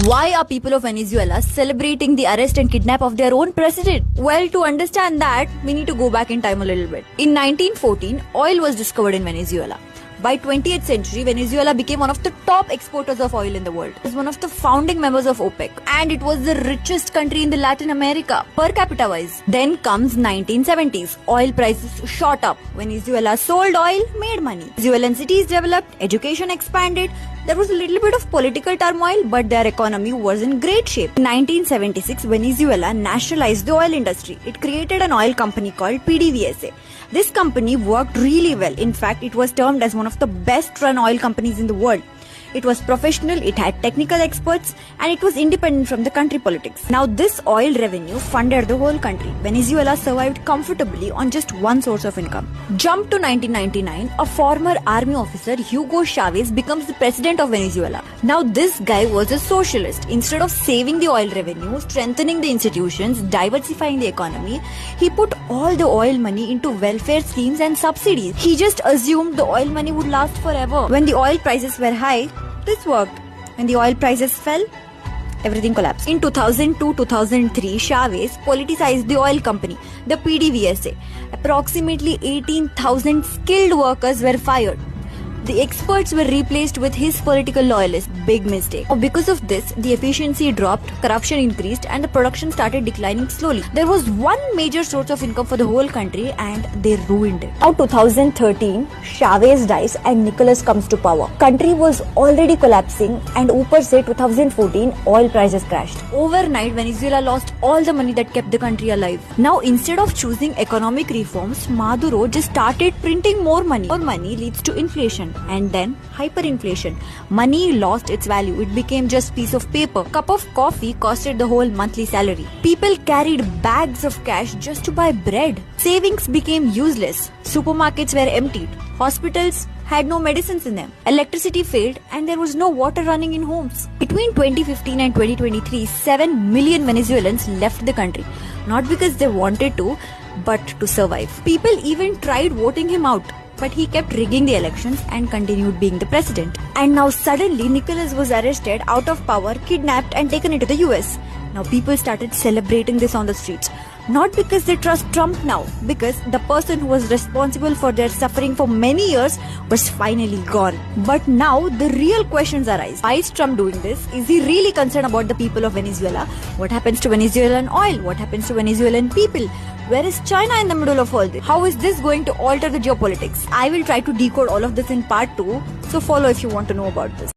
Why are people of Venezuela celebrating the arrest and kidnap of their own president? Well, to understand that, we need to go back in time a little bit. In 1914, oil was discovered in Venezuela. By 20th century, Venezuela became one of the top exporters of oil in the world. It was one of the founding members of OPEC, and it was the richest country in the Latin America per capita wise. Then comes 1970s. Oil prices shot up. Venezuela sold oil, made money. Venezuelan cities developed, education expanded. There was a little bit of political turmoil, but their economy was in great shape. In 1976, Venezuela nationalized the oil industry. It created an oil company called PDVSA. This company worked really well. In fact, it was termed as one of the best run oil companies in the world. It was professional, it had technical experts, and it was independent from the country politics. Now, this oil revenue funded the whole country. Venezuela survived comfortably on just one source of income. Jump to 1999, a former army officer, Hugo Chavez, becomes the president of Venezuela. Now, this guy was a socialist. Instead of saving the oil revenue, strengthening the institutions, diversifying the economy, he put all the oil money into welfare schemes and subsidies. He just assumed the oil money would last forever. When the oil prices were high, this worked. When the oil prices fell, everything collapsed. In 2002-2003, Chavez politicized the oil company, the PDVSA. Approximately 18,000 skilled workers were fired. The experts were replaced with his political loyalists. Big mistake. Because of this, the efficiency dropped, corruption increased, and the production started declining slowly. There was one major source of income for the whole country, and they ruined it. Now 2013, Chavez dies and Nicolas comes to power. Country was already collapsing, and Upar se 2014, oil prices crashed. Overnight, Venezuela lost all the money that kept the country alive. Now, instead of choosing economic reforms, Maduro just started printing more money. More money leads to inflation. And then hyperinflation. Money lost its value. It became just piece of paper. A cup of coffee costed the whole monthly salary. People carried bags of cash just to buy bread. Savings became useless. Supermarkets were emptied. Hospitals had no medicines in them. Electricity failed and there was no water running in homes. Between 2015 and 2023, 7 million Venezuelans left the country. Not because they wanted to, but to survive. People even tried voting him out, but he kept rigging the elections and continued being the president. And now suddenly Nicolas was arrested, out of power, kidnapped and taken into the US. Now people started celebrating this on the streets. Not because they trust Trump now, because the person who was responsible for their suffering for many years was finally gone. But now the real questions arise. Why is Trump doing this? Is he really concerned about the people of Venezuela? What happens to Venezuelan oil? What happens to Venezuelan people? Where is China in the middle of all this? How is this going to alter the geopolitics? I will try to decode all of this in part 2, so follow if you want to know about this.